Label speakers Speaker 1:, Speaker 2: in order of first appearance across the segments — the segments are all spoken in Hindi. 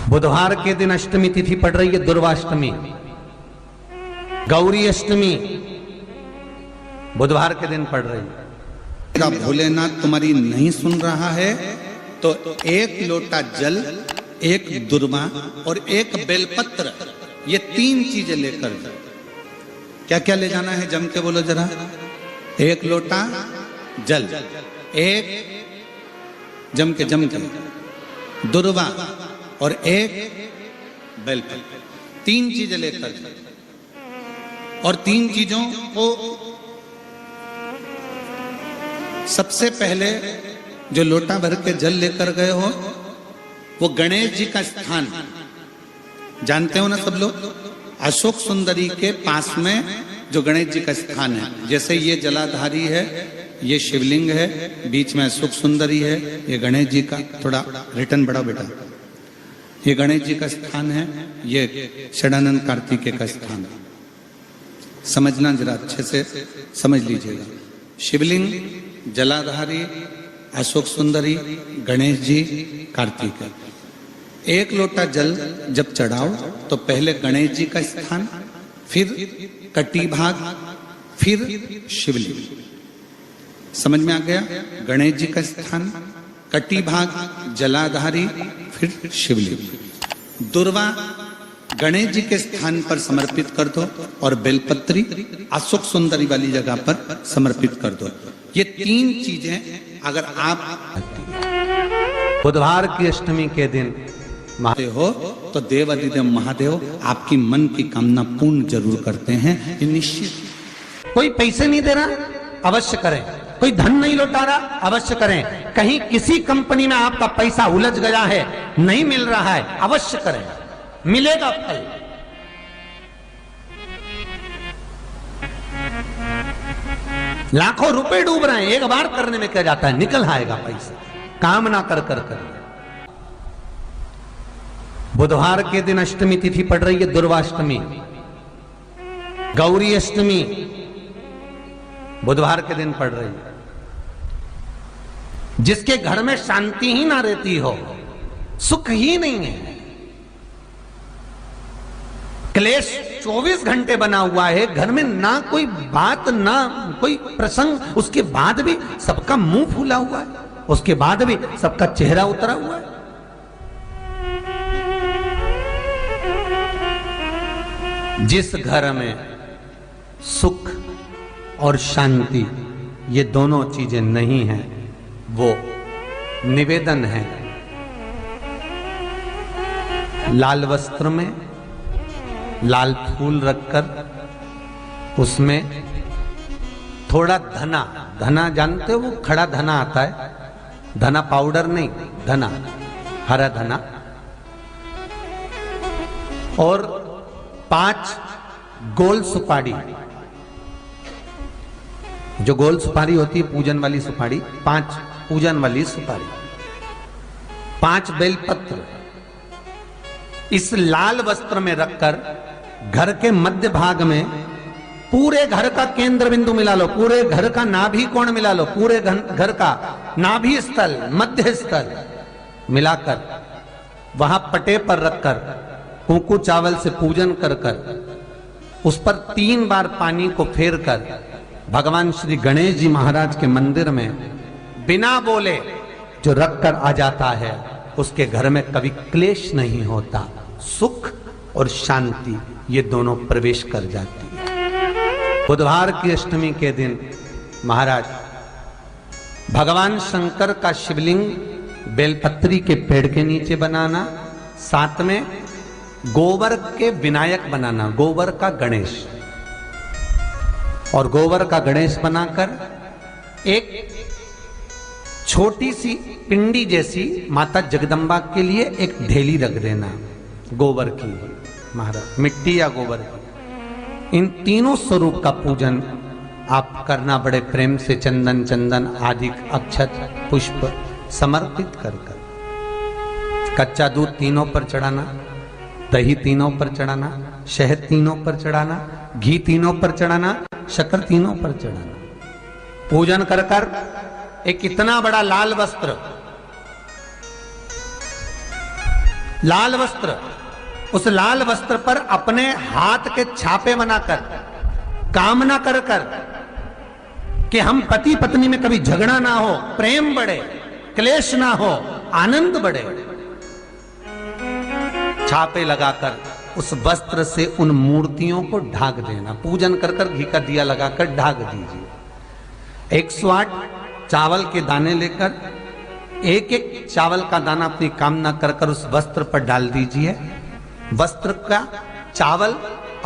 Speaker 1: बुधवार के दिन अष्टमी तिथि पड़ रही है, दुर्वाष्टमी, गौरी अष्टमी बुधवार के दिन पड़ रही है।
Speaker 2: भोलेनाथ तुम्हारी नहीं सुन रहा है तो एक लोटा जल, एक दुर्वा और एक बेलपत्र, ये 3 चीजें लेकर जाओ। क्या क्या ले जाना है जम के बोलो जरा। एक लोटा जल, एक जम के दुर्वा और एक बेलपत्र, 3 चीजें लेकर जाओ। और 3 चीजों को सबसे पहले जो लोटा भर के जल लेकर गए हो वो गणेश जी का स्थान जानते हो ना सब लोग। अशोक सुंदरी के पास में जो गणेश जी का स्थान है, जैसे ये जलाधारी है, ये शिवलिंग है, बीच में अशोक सुंदरी है, ये गणेश जी का, थोड़ा रिटर्न बढ़ाओ बेटा, ये गणेश जी का स्थान है, ये षडानंद कार्तिकेय का स्थान है। समझना जरा अच्छे से समझ लीजिएगा। शिवलिंग, जलाधारी, अशोक सुंदरी, गणेश जी, कार्तिकेय। एक लोटा जल जब चढ़ाओ तो पहले गणेश जी का स्थान, फिर कटी भाग, फिर शिवलिंग। समझ में आ गया? गणेश जी का स्थान, कटी भाग, जलाधारी, फिर शिवलिंग। दुर्वा गणेश जी के स्थान पर समर्पित कर दो और बेलपत्री अशोक सुंदरी वाली जगह पर समर्पित कर दो। ये 3 चीजें अगर आप
Speaker 1: बुधवार की अष्टमी के दिन
Speaker 2: महादेव हो तो देवाधिदेव महादेव आपकी मन की कामना पूर्ण जरूर करते हैं, ये निश्चित।
Speaker 1: कोई पैसे नहीं दे रहा, अवश्य करें। कोई धन नहीं लौटा रहा, अवश्य करें। कहीं किसी कंपनी में आपका पैसा उलझ गया है, नहीं मिल रहा है, अवश्य करें, मिलेगा फल। लाखों रुपए डूब रहे हैं, एक बार करने में क्या जाता है, निकल आएगा पैसा। काम ना कर बुधवार के दिन अष्टमी तिथि पड़ रही है, दुर्वाष्टमी, गौरी अष्टमी बुधवार के दिन पड़ रही है। जिसके घर में शांति ही ना रहती हो, सुख ही नहीं है, क्लेश 24 घंटे बना हुआ है घर में, ना कोई बात ना कोई प्रसंग, उसके बाद भी सबका मुंह फूला हुआ है, उसके बाद भी सबका चेहरा उतरा हुआ है। जिस घर में सुख और शांति ये दोनों चीजें नहीं हैं, वो निवेदन है लाल वस्त्र में लाल फूल रखकर उसमें थोड़ा धना, धना जानते हो, वो खड़ा धना आता है, धना पाउडर नहीं, धना, हरा धना, और 5 गोल सुपारी, जो गोल सुपारी होती है पूजन वाली सुपारी, 5 पूजन वाली सुपारी, 5 बेलपत्र इस लाल वस्त्र में रखकर घर के मध्य भाग में पूरे घर का केंद्र बिंदु मिला लो, पूरे घर का नाभि कोण मिला लो, पूरे घर का नाभि स्थल, मध्य स्थल मिलाकर वहां पटे पर रखकर कुंकू चावल से पूजन कर कर उस पर 3 बार पानी को फेर कर भगवान श्री गणेश जी महाराज के मंदिर में बिना बोले जो रख कर आ जाता है, उसके घर में कभी क्लेश नहीं होता, सुख और शांति ये दोनों प्रवेश कर जाती है। बुधवार की अष्टमी के दिन महाराज भगवान शंकर का शिवलिंग बेलपत्री के पेड़ के नीचे बनाना, साथ में गोबर के विनायक बनाना, गोबर का गणेश, और गोबर का गणेश बनाकर एक छोटी सी पिंडी जैसी माता जगदम्बा के लिए एक ढेली रख देना, गोबर की महाराज, मिट्टी या गोबर की। इन तीनों स्वरूप का पूजन आप करना बड़े प्रेम से, चंदन चंदन आदि अक्षत पुष्प समर्पित कर कर। कच्चा दूध तीनों पर चढ़ाना, दही तीनों पर चढ़ाना, शहद तीनों पर चढ़ाना, घी तीनों पर चढ़ाना, शक्कर तीनों पर चढ़ाना। पूजन कर कर एक इतना बड़ा लाल वस्त्र लाल वस्त्र, उस लाल वस्त्र पर अपने हाथ के छापे बनाकर कामना कर कर कि हम पति पत्नी में कभी झगड़ा ना हो, प्रेम बढ़े, क्लेश ना हो, आनंद बढ़े, छापे लगाकर उस वस्त्र से उन मूर्तियों को ढाक देना। पूजन कर कर घी का दिया लगाकर ढाक दीजिए। 108 चावल के दाने लेकर एक एक चावल का दाना अपनी कामना कर कर उस वस्त्र पर डाल दीजिए। वस्त्र का चावल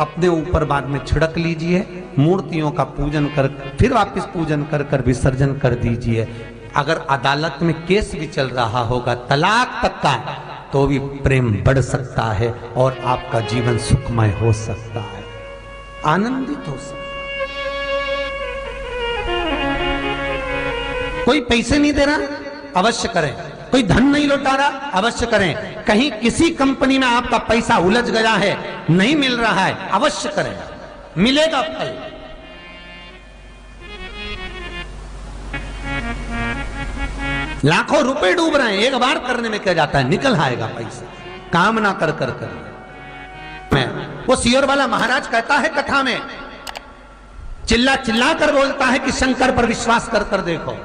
Speaker 1: अपने ऊपर बाद में छिड़क लीजिए। मूर्तियों का पूजन कर फिर वापस पूजन कर कर विसर्जन कर दीजिए। अगर अदालत में केस भी चल रहा होगा तलाक तक का, तो भी प्रेम बढ़ सकता है और आपका जीवन सुखमय हो सकता है, आनंदित हो सकता है। कोई पैसे नहीं दे रहा, अवश्य करें। कोई धन नहीं लौटा रहा, अवश्य करें। कहीं किसी कंपनी में आपका पैसा उलझ गया है, नहीं मिल रहा है, अवश्य करें, मिलेगा फल। लाखों रुपए डूब रहे हैं, एक बार करने में क्या जाता है, निकल आएगा पैसा। कामना कर कर कर वो सियोर वाला महाराज कहता है कथा में, चिल्ला चिल्ला कर बोलता है कि शंकर पर विश्वास कर कर देखो,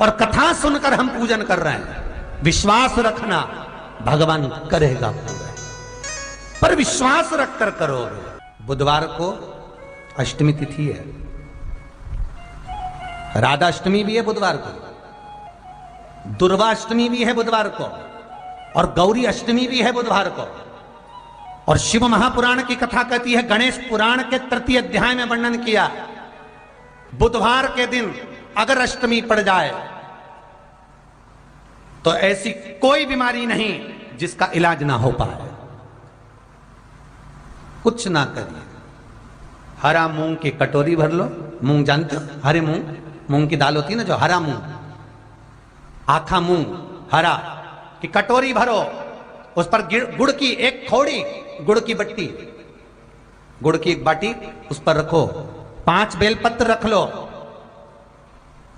Speaker 1: और कथा सुनकर हम पूजन कर रहे हैं। विश्वास रखना, भगवान करेगा पूरा, पर विश्वास रख कर करोगे। बुधवार को अष्टमी तिथि है, राधाष्टमी भी है बुधवार को, दुर्वाष्टमी भी है बुधवार को, और गौरी अष्टमी भी है बुधवार को। और शिव महापुराण की कथा कहती है, गणेश पुराण के 3 अध्याय में वर्णन किया, बुधवार के दिन अगर अष्टमी पड़ जाए तो ऐसी कोई बीमारी नहीं जिसका इलाज ना हो पाए। कुछ ना करिए, हरा मूंग की कटोरी भर लो। मूंग जानते हो, हरे मूंग, मूंग की दाल होती है ना जो, हरा मूंग, आखा मूंग हरा की कटोरी भरो, उस पर गुड़ की एक थोड़ी, गुड़ की बट्टी, गुड़ की एक बाटी उस पर रखो, 5 बेलपत्र रख लो।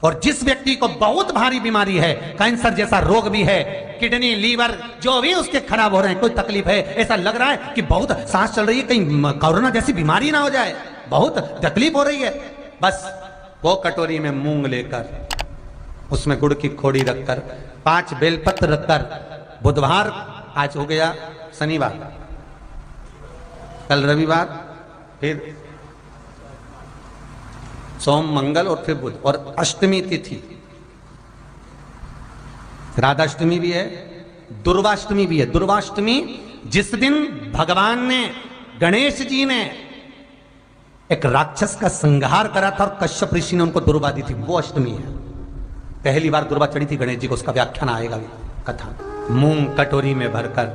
Speaker 1: और जिस व्यक्ति को बहुत भारी बीमारी है, कैंसर जैसा रोग भी है, किडनी, लीवर जो भी उसके खराब हो रहे हैं, कोई तकलीफ है, ऐसा लग रहा है कि बहुत सांस चल रही है, कहीं कोरोना जैसी बीमारी ना हो जाए, बहुत तकलीफ हो रही है, बस वो कटोरी में मूंग लेकर उसमें गुड़ की खोड़ी रखकर 5 बेलपत्र रखकर, बुधवार आज हो गया, शनिवार, कल रविवार, फिर सोम मंगल और फिर बुध, और अष्टमी तिथि, राधाष्टमी भी है, दुर्वाष्टमी भी है। दुर्वाष्टमी जिस दिन भगवान ने, गणेश जी ने एक राक्षस का संहार करा था और कश्यप ऋषि ने उनको दुर्वा दी थी, वो अष्टमी है। पहली बार दुर्वा चढ़ी थी गणेश जी को, उसका व्याख्यान आएगा कथा। मूंग कटोरी में भरकर,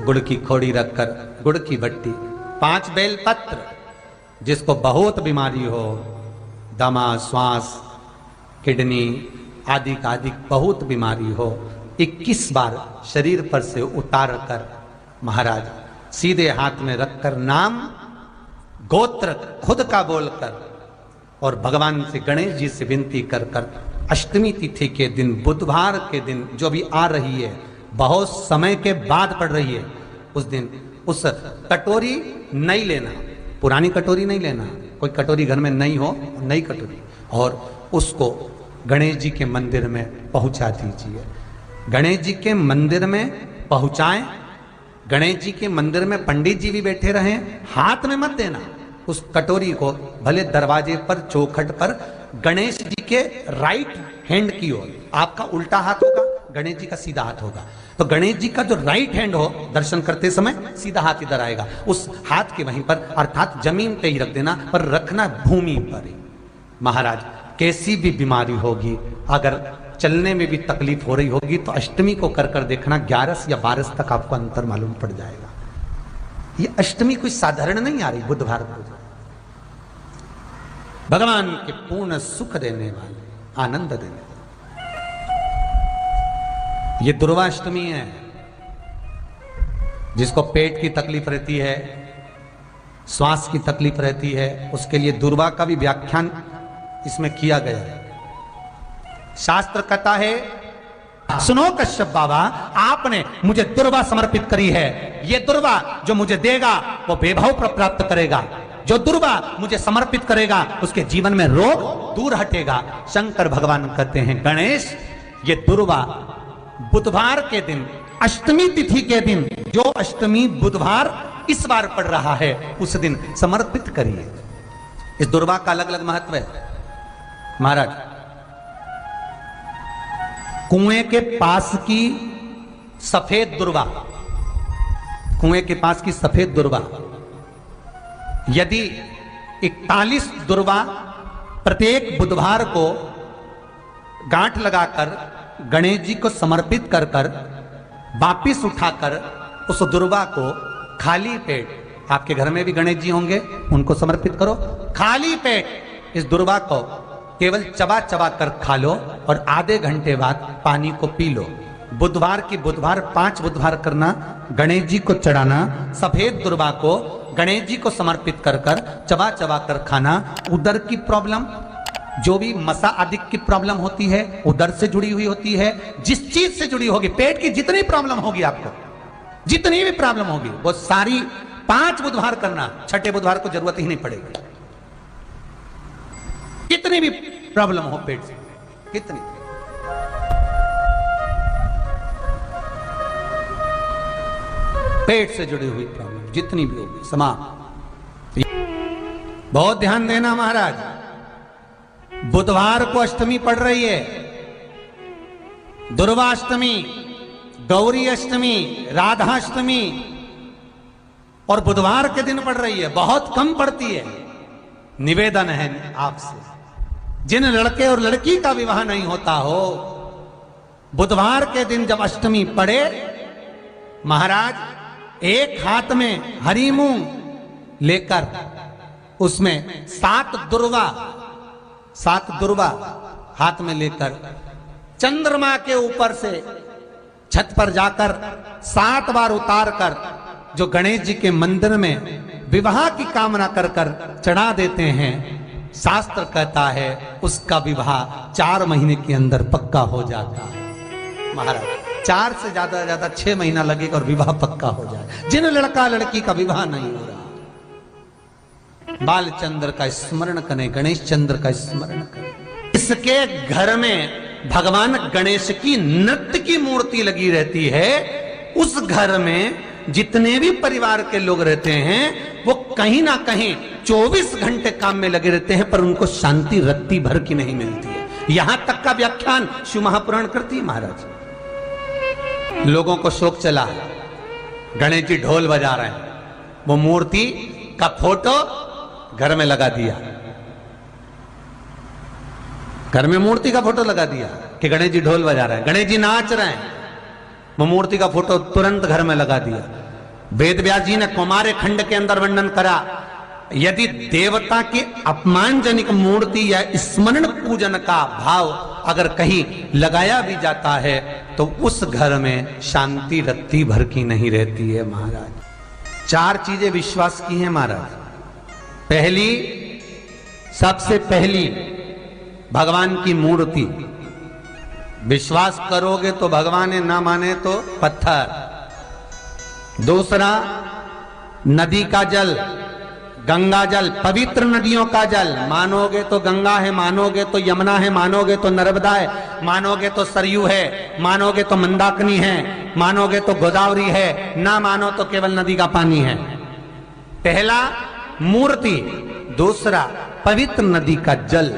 Speaker 1: गुड़ की खोड़ी रखकर, गुड़ की बट्टी, 5 बेलपत्र, जिसको बहुत बीमारी हो, दमा, श्वास, किडनी आदि का आदि बहुत बीमारी हो, 21 बार शरीर पर से उतार कर महाराज सीधे हाथ में रखकर नाम गोत्र खुद का बोलकर और भगवान से, गणेश जी से विनती कर कर अष्टमी तिथि के दिन, बुधवार के दिन जो भी आ रही है, बहुत समय के बाद पड़ रही है, उस दिन उस कटोरी नहीं लेना, पुरानी कटोरी नहीं लेना, कोई कटोरी घर में नहीं हो, नई कटोरी, और उसको गणेश जी के मंदिर में पहुंचा दीजिए। गणेश जी के मंदिर में पहुंचाएं, गणेश जी के मंदिर में पंडित जी भी बैठे रहें, हाथ में मत देना उस कटोरी को, भले दरवाजे पर, चौखट पर, गणेश जी के राइट हैंड की ओर, आपका उल्टा हाथ होगा, गणेश जी का सीधा हाथ होगा, तो गणेश जी का जो राइट हैंड हो, दर्शन करते समय सीधा हाथ इधर आएगा, उस हाथ के वहीं पर, अर्थात जमीन पे ही रख देना, पर रखना भूमि पर ही। महाराज कैसी भी बीमारी होगी, अगर चलने में भी तकलीफ हो रही होगी, तो अष्टमी को कर कर देखना, 11 या 12 तक आपको अंतर मालूम पड़ जाएगा। ये अष्टमी कोई साधारण नहीं आ रही, बुधवार को भगवान के पूर्ण सुख देने वाले, आनंद देने वाले, ये दुर्वाष्टमी है। जिसको पेट की तकलीफ रहती है, श्वास की तकलीफ रहती है, उसके लिए दुर्वा का भी व्याख्यान इसमें किया गया है। शास्त्र कहता है सुनो कश्यप बाबा, आपने मुझे दुर्वा समर्पित करी है। ये दुर्वा जो मुझे देगा वो वैभव प्राप्त करेगा। जो दुर्वा मुझे समर्पित करेगा उसके जीवन में रोग दूर हटेगा। शंकर भगवान कहते हैं, गणेश ये दुर्वा बुधवार के दिन, अष्टमी तिथि के दिन, जो अष्टमी बुधवार इस बार पड़ रहा है उस दिन समर्पित करिए। इस दुर्वा का अलग अलग महत्व है महाराज। कुएं के पास की सफेद दुर्वा, कुएं के पास की सफेद दुर्वा, यदि 41 दुर्वा प्रत्येक बुधवार को गांठ लगाकर गणेश जी को समर्पित कर कर वापिस उठाकर उस दुर्वा को खाली पेट, आपके घर में भी गणेश जी होंगे, उनको समर्पित करो। खाली पेट इस दुर्वा को केवल चबा चबा कर खा लो और आधे घंटे बाद पानी को पी लो। बुधवार की बुधवार 5 बुधवार करना, गणेश जी को चढ़ाना, सफेद दुर्वा को गणेश जी को समर्पित कर कर चबा चबा कर खाना। उदर की प्रॉब्लम, जो भी मसा आदि की प्रॉब्लम होती है उदर से जुड़ी हुई होती है। जिस चीज से जुड़ी होगी, पेट की जितनी प्रॉब्लम होगी, आपको जितनी भी प्रॉब्लम होगी वो सारी 5 बुधवार करना, 6ठे बुधवार को जरूरत ही नहीं पड़ेगी। कितनी भी प्रॉब्लम हो पेट से, कितनी, पेट से जुड़ी हुई प्रॉब्लम जितनी भी होगी समाप्त। बहुत ध्यान देना महाराज, बुधवार को अष्टमी पड़ रही है, दुर्वाष्टमी, गौरी अष्टमी, राधाष्टमी, और बुधवार के दिन पड़ रही है। बहुत कम पड़ती है। निवेदन है आपसे, जिन लड़के और लड़की का विवाह नहीं होता हो, बुधवार के दिन जब अष्टमी पड़े, महाराज एक हाथ में हरी मूंग लेकर उसमें 7 दुर्वा हाथ में लेकर चंद्रमा के ऊपर से छत पर जाकर 7 बार उतार कर जो गणेश जी के मंदिर में विवाह की कामना कर कर चढ़ा देते हैं, शास्त्र कहता है उसका विवाह 4 महीने के अंदर पक्का हो जाता है। महाराज 4 से ज्यादा 6 महीना लगेगा और विवाह पक्का हो जाए। जिन लड़का लड़की का विवाह नहीं हो रहा, बालचंद्र का स्मरण करें, गणेश चंद्र का स्मरण करें। इसके घर में भगवान गणेश की नृत्य की मूर्ति लगी रहती है। उस घर में जितने भी परिवार के लोग रहते हैं वो कहीं ना कहीं 24 घंटे काम में लगे रहते हैं, पर उनको शांति रत्ती भर की नहीं मिलती है। यहां तक का व्याख्यान शिव महापुराण करती है महाराज। लोगों को शौक चला, गणेश जी ढोल बजा रहे हैं, वो मूर्ति का फोटो घर में लगा दिया, घर में मूर्ति का फोटो लगा दिया कि गणेश जी ढोल बजा रहे हैं, गणेश जी नाच रहे हैं, वो मूर्ति का फोटो तुरंत घर में लगा दिया। वेद व्यास जी ने कुमारे खंड के अंदर वर्णन करा, यदि देवता की अपमानजनक मूर्ति या स्मरण पूजन का भाव अगर कहीं लगाया भी जाता है तो उस घर में शांति रत्ती भर की नहीं रहती है महाराज। 4 चीजें विश्वास की हैं महाराज। पहली, सबसे पहली भगवान की मूर्ति, विश्वास करोगे तो भगवान है, ना माने तो पत्थर। दूसरा, नदी का जल, गंगा जल, पवित्र नदियों का जल, मानोगे तो गंगा है, मानोगे तो यमुना है, मानोगे तो नर्मदा है, मानोगे तो सरयू है, मानोगे तो मंदाकिनी है, मानोगे तो गोदावरी है, ना मानो तो केवल नदी का पानी है। पहला मूर्ति, दूसरा पवित्र नदी का जल,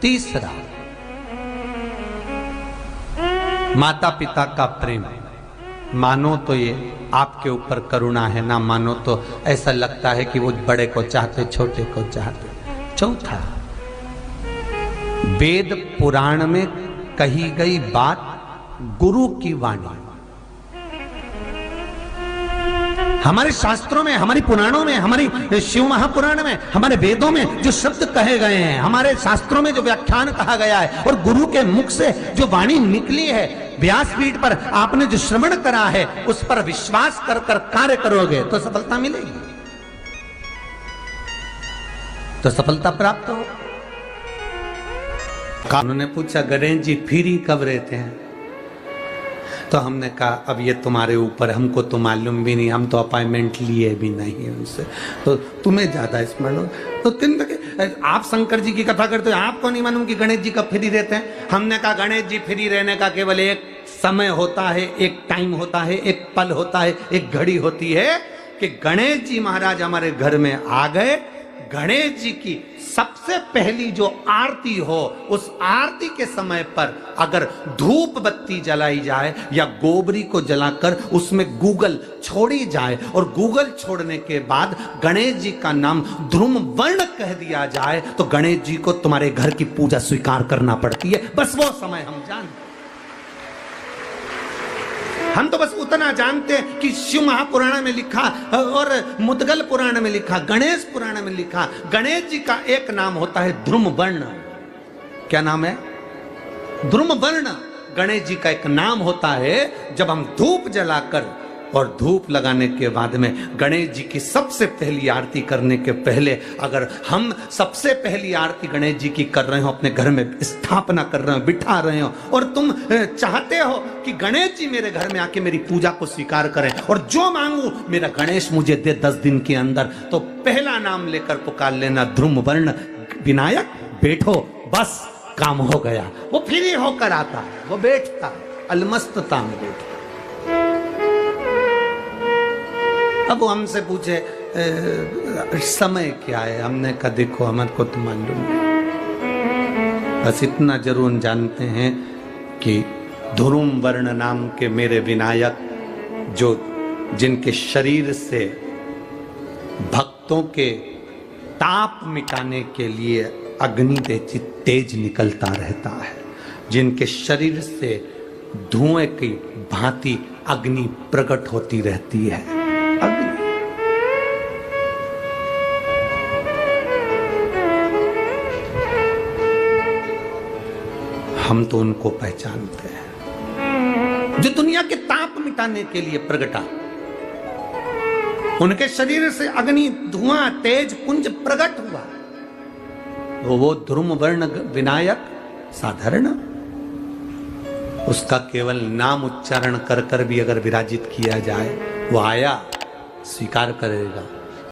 Speaker 1: तीसरा माता पिता का प्रेम। मानो तो ये आपके ऊपर करुणा है, ना मानो तो ऐसा लगता है कि वो बड़े को चाहते, छोटे को चाहते। चौथा, वेद पुराण में कही गई बात गुरु की वाणी। हमारे शास्त्रों में, हमारी पुराणों में, हमारी शिव महापुराण में, हमारे वेदों में जो शब्द कहे गए हैं, हमारे शास्त्रों में जो व्याख्यान कहा गया है और गुरु के मुख से जो वाणी निकली है, व्यासपीठ पर आपने जो श्रवण करा है, उस पर विश्वास कर कर कार्य करोगे तो सफलता मिलेगी, तो सफलता प्राप्त हो। उन्होंने पूछा, गणेश जी फ्री कब रहते हैं? तो हमने कहा अब ये तुम्हारे ऊपर, हमको तो मालूम भी नहीं, हम तो अपॉइंटमेंट लिए भी नहीं उनसे, तो तुम्हें ज्यादा स्मरण हो। तो आप शंकर जी की कथा करते हो, आपको नहीं मालूम कि गणेश जी कब फ्री रहते हैं? हमने कहा गणेश जी फ्री रहने का केवल एक समय होता है, एक टाइम होता है, एक पल होता है, एक घड़ी होती है कि गणेश जी महाराज हमारे घर में आ गए। गणेश जी की सबसे पहली जो आरती हो, उस आरती के समय पर अगर धूप बत्ती जलाई जाए या गोबरी को जलाकर उसमें गूगल छोड़ी जाए और गूगल छोड़ने के बाद गणेश जी का नाम ध्रुम वर्ण कह दिया जाए, तो गणेश जी को तुम्हारे घर की पूजा स्वीकार करना पड़ती है। बस वो समय हम जानते, हम तो बस उतना जानते हैं कि शिव महापुराण में लिखा और मुद्गल पुराण में लिखा, गणेश पुराण में लिखा, गणेश जी का एक नाम होता है ध्रुम वर्ण। क्या नाम है? ध्रुम वर्ण गणेश जी का एक नाम होता है। जब हम धूप जलाकर और धूप लगाने के बाद में गणेश जी की सबसे पहली आरती करने के पहले अगर हम सबसे पहली आरती गणेश जी की कर रहे हो, अपने घर में स्थापना कर रहे हो, बिठा रहे हो, और तुम चाहते हो कि गणेश जी मेरे घर में आके मेरी पूजा को स्वीकार करें और जो मांगू मेरा गणेश मुझे दे 10 दिन के अंदर, तो पहला नाम लेकर पुकार लेना ध्रुम वर्ण विनायक, बैठो, बस काम हो गया। वो फ्री होकर आता है, वो बैठता है, अलमस्तता में बैठता। अब वो हमसे पूछे समय क्या है? हमने कहा देखो हमारे को तो मालूम नहीं, बस इतना जरूर जानते हैं कि ध्रुम वर्ण नाम के मेरे विनायक, जो जिनके शरीर से भक्तों के ताप मिटाने के लिए अग्नि तेज निकलता रहता है, जिनके शरीर से धुएं की भांति अग्नि प्रकट होती रहती है। हम तो उनको पहचानते हैं जो दुनिया के ताप मिटाने के लिए प्रगटा, उनके शरीर से अग्नि धुआं तेज पुंज प्रकट हुआ। वो ध्रुम वर्ण विनायक साधारण, उसका केवल नाम उच्चारण कर कर भी अगर विराजित किया जाए, वो आया, स्वीकार करेगा।